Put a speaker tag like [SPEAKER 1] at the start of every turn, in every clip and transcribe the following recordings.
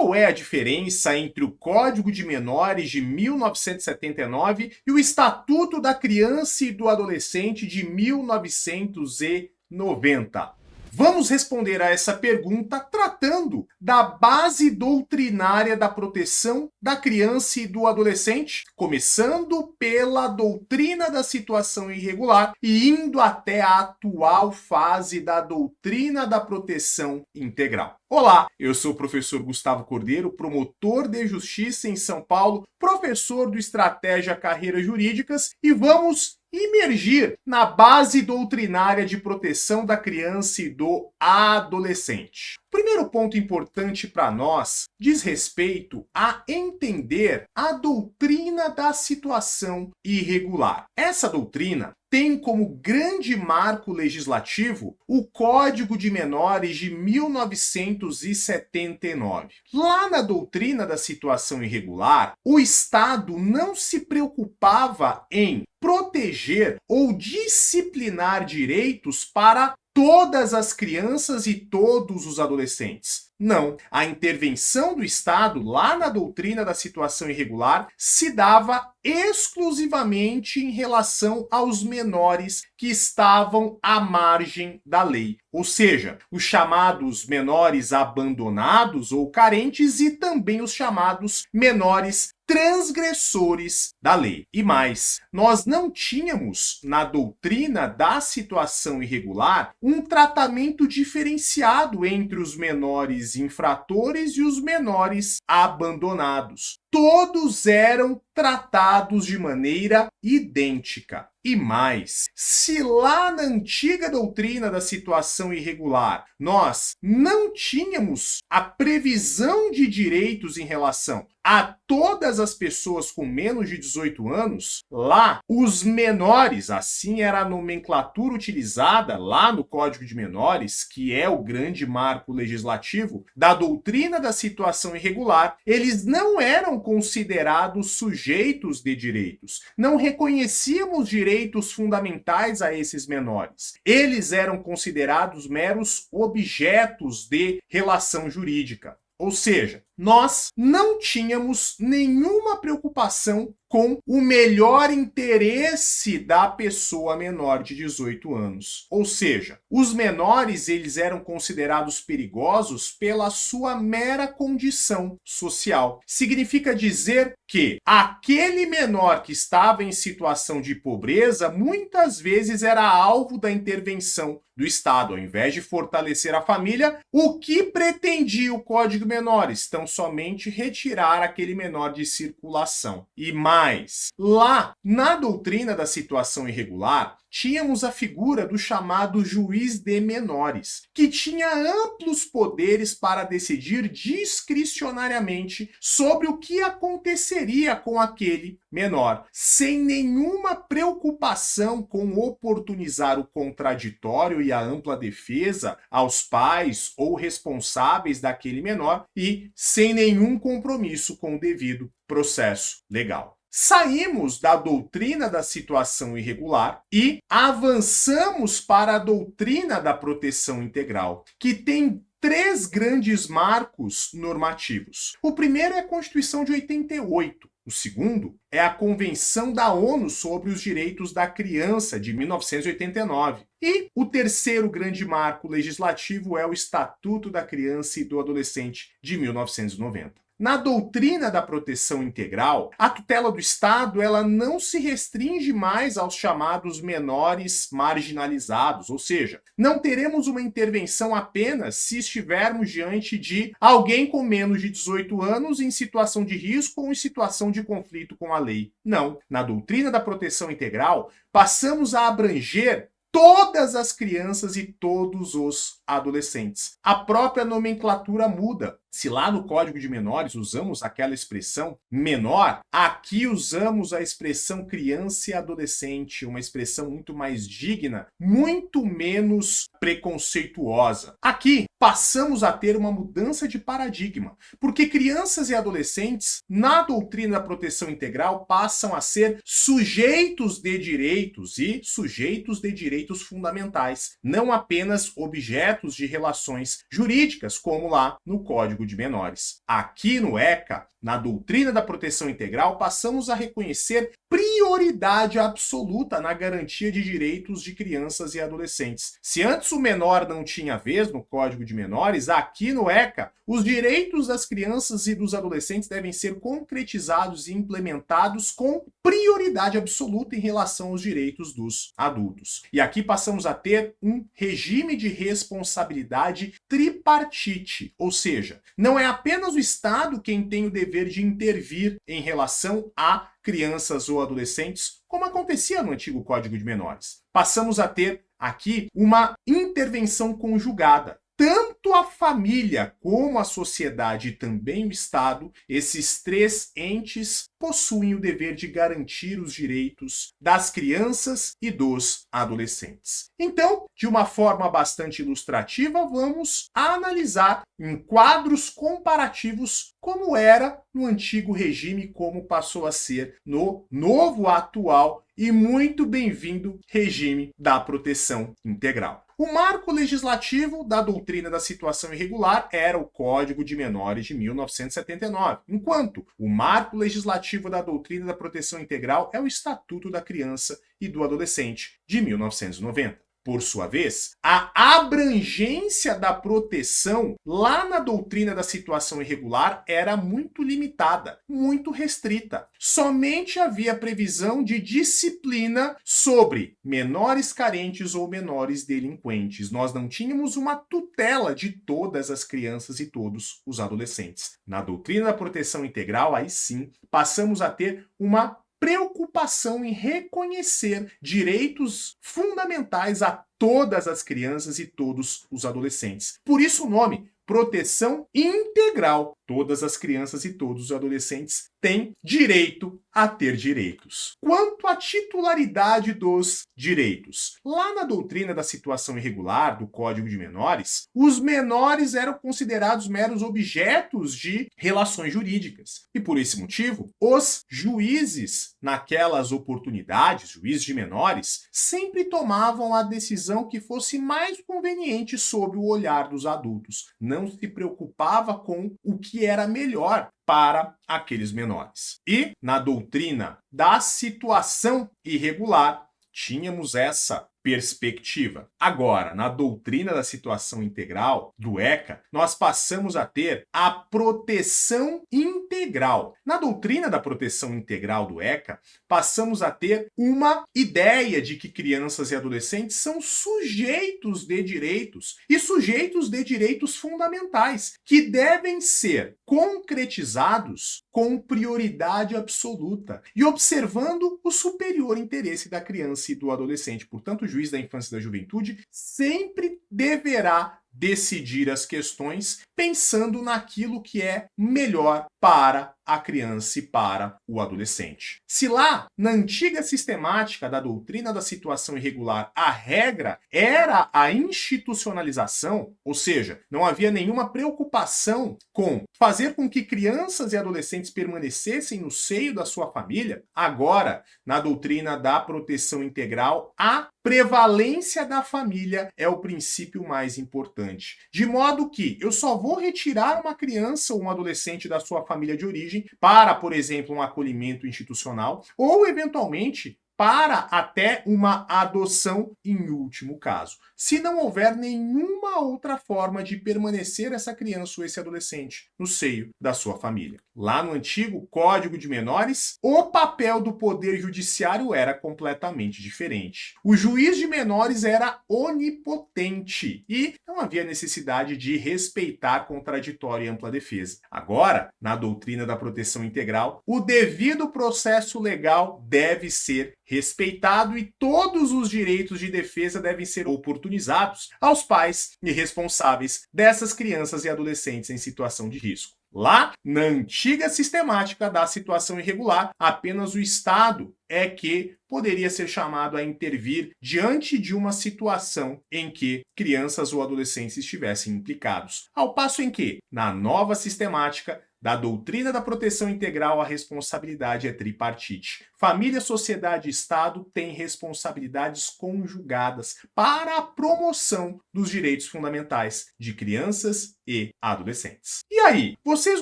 [SPEAKER 1] qual é a diferença entre o Código de Menores de 1979 e o Estatuto da Criança e do Adolescente de 1990? Vamos responder a essa pergunta tratando da base doutrinária da proteção da criança e do adolescente, começando pela doutrina da situação irregular e indo até a atual fase da doutrina da proteção integral. Olá, eu sou o professor Gustavo Cordeiro, promotor de justiça em São Paulo, professor do Estratégia Carreiras Jurídicas, e vamos imergir na base doutrinária de proteção da criança e do adolescente. O primeiro ponto importante para nós diz respeito a entender a doutrina da situação irregular. Essa doutrina tem como grande marco legislativo o Código de Menores de 1979. Lá na doutrina da situação irregular, o Estado não se preocupava em proteger ou disciplinar direitos para todas as crianças e todos os adolescentes. Não, a intervenção do Estado lá na doutrina da situação irregular se dava exclusivamente em relação aos menores que estavam à margem da lei, ou seja, os chamados menores abandonados ou carentes e também os chamados menores transgressores da lei. E mais, nós não tínhamos na doutrina da situação irregular um tratamento diferenciado entre os menores infratores e os menores abandonados. Todos eram tratados de maneira idêntica. E mais, se lá na antiga doutrina da situação irregular nós não tínhamos a previsão de direitos em relação a todas as pessoas com menos de 18 anos, lá os menores, assim era a nomenclatura utilizada lá no Código de Menores, que é o grande marco legislativo da doutrina da situação irregular, eles não eram considerados sujeitos de direitos. Não reconhecíamos direitos fundamentais a esses menores. Eles eram considerados meros objetos de relação jurídica. Ou seja, nós não tínhamos nenhuma preocupação com o melhor interesse da pessoa menor de 18 anos. Ou seja, os menores eles eram considerados perigosos pela sua mera condição social. Significa dizer que aquele menor que estava em situação de pobreza muitas vezes era alvo da intervenção do Estado. Ao invés de fortalecer a família, o que pretendia o Código de Menores? Tão somente retirar aquele menor de circulação. E mais, lá na doutrina da situação irregular, tínhamos a figura do chamado juiz de menores, que tinha amplos poderes para decidir discricionariamente sobre o que aconteceria com aquele menor, sem nenhuma preocupação com oportunizar o contraditório e a ampla defesa aos pais ou responsáveis daquele menor e sem nenhum compromisso com o devido processo legal. Saímos da doutrina da situação irregular e avançamos para a doutrina da proteção integral, que tem três grandes marcos normativos. O primeiro é a Constituição de 88. O segundo é a Convenção da ONU sobre os Direitos da Criança, de 1989. E o terceiro grande marco legislativo é o Estatuto da Criança e do Adolescente, de 1990. Na doutrina da proteção integral, a tutela do Estado ela não se restringe mais aos chamados menores marginalizados, ou seja, não teremos uma intervenção apenas se estivermos diante de alguém com menos de 18 anos em situação de risco ou em situação de conflito com a lei. Não. Na doutrina da proteção integral, passamos a abranger todas as crianças e todos os adolescentes. A própria nomenclatura muda. Se lá no Código de Menores usamos aquela expressão menor, aqui usamos a expressão criança e adolescente, uma expressão muito mais digna, muito menos preconceituosa. Aqui passamos a ter uma mudança de paradigma, porque crianças e adolescentes, na doutrina da proteção integral, passam a ser sujeitos de direitos e sujeitos de direitos fundamentais, não apenas objetos de relações jurídicas, como lá no Código de Menores. Aqui no ECA, na doutrina da proteção integral, passamos a reconhecer prioridade absoluta na garantia de direitos de crianças e adolescentes. Se antes o menor não tinha vez no Código de Menores, aqui no ECA, os direitos das crianças e dos adolescentes devem ser concretizados e implementados com prioridade absoluta em relação aos direitos dos adultos. E aqui passamos a ter um regime de responsabilidade tripartite, ou seja, não é apenas o Estado quem tem o dever de intervir em relação a crianças ou adolescentes, como acontecia no antigo Código de Menores. Passamos a ter aqui uma intervenção conjugada. Tanto a família como a sociedade e também o Estado, esses três entes possuem o dever de garantir os direitos das crianças e dos adolescentes. Então, de uma forma bastante ilustrativa, vamos analisar em quadros comparativos como era no antigo regime e como passou a ser no novo, atual e muito bem-vindo regime da proteção integral. O marco legislativo da doutrina da situação irregular era o Código de Menores de 1979, enquanto o marco legislativo da doutrina da proteção integral é o Estatuto da Criança e do Adolescente de 1990. Por sua vez, a abrangência da proteção lá na doutrina da situação irregular era muito limitada, muito restrita. Somente havia previsão de disciplina sobre menores carentes ou menores delinquentes. Nós não tínhamos uma tutela de todas as crianças e todos os adolescentes. Na doutrina da proteção integral, aí sim, passamos a ter uma preocupação em reconhecer direitos fundamentais a todas as crianças e todos os adolescentes. Por isso o nome, proteção integral. Todas as crianças e todos os adolescentes têm direito a ter direitos. Quanto à titularidade dos direitos, lá na doutrina da situação irregular do Código de Menores, os menores eram considerados meros objetos de relações jurídicas. E por esse motivo, os juízes, naquelas oportunidades, juízes de menores, sempre tomavam a decisão que fosse mais conveniente sob o olhar dos adultos. Não se preocupava com o que era melhor para aqueles menores. E na doutrina da situação irregular, tínhamos essa perspectiva. Agora, na doutrina da situação integral do ECA, nós passamos a ter a proteção integral. Na doutrina da proteção integral do ECA, passamos a ter uma ideia de que crianças e adolescentes são sujeitos de direitos e sujeitos de direitos fundamentais que devem ser concretizados com prioridade absoluta e observando o superior interesse da criança e do adolescente. Portanto, o juiz da infância e da juventude sempre deverá decidir as questões pensando naquilo que é melhor para a criança e para o adolescente. Se lá, na antiga sistemática da doutrina da situação irregular, a regra era a institucionalização, ou seja, não havia nenhuma preocupação com fazer com que crianças e adolescentes permanecessem no seio da sua família, agora, na doutrina da proteção integral, a prevalência da família é o princípio mais importante. De modo que eu só vou retirar uma criança ou um adolescente da sua família de origem para, por exemplo, um acolhimento institucional ou, eventualmente, para até uma adoção em último caso, se não houver nenhuma outra forma de permanecer essa criança ou esse adolescente no seio da sua família. Lá no antigo Código de Menores, o papel do Poder Judiciário era completamente diferente. O juiz de menores era onipotente e não havia necessidade de respeitar contraditória e ampla defesa. Agora, na doutrina da proteção integral, o devido processo legal deve ser respeitado e todos os direitos de defesa devem ser oportunizados aos pais e responsáveis dessas crianças e adolescentes em situação de risco. Lá, na antiga sistemática da situação irregular, apenas o Estado é que poderia ser chamado a intervir diante de uma situação em que crianças ou adolescentes estivessem implicados. Ao passo em que, na nova sistemática da doutrina da proteção integral, a responsabilidade é tripartite. Família, sociedade e Estado têm responsabilidades conjugadas para a promoção dos direitos fundamentais de crianças e adolescentes. E aí, vocês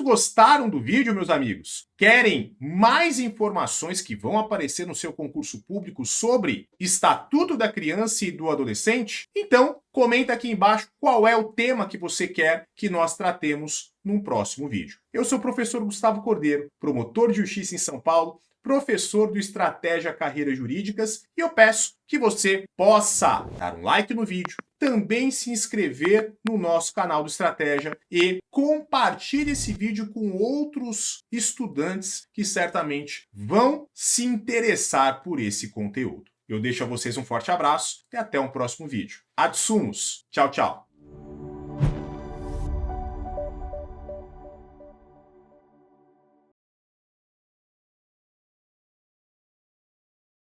[SPEAKER 1] gostaram do vídeo, meus amigos? Querem mais informações que vão aparecer no seu concurso público sobre Estatuto da Criança e do Adolescente? Então, comenta aqui embaixo qual é o tema que você quer que nós tratemos num próximo vídeo. Eu sou o professor Gustavo Cordeiro, promotor de justiça em São Paulo, professor do Estratégia Carreiras Jurídicas, e eu peço que você possa dar um like no vídeo, também se inscrever no nosso canal do Estratégia e compartilhe esse vídeo com outros estudantes que certamente vão se interessar por esse conteúdo. Eu deixo a vocês um forte abraço e até um próximo vídeo. Ad sumos. Tchau, tchau.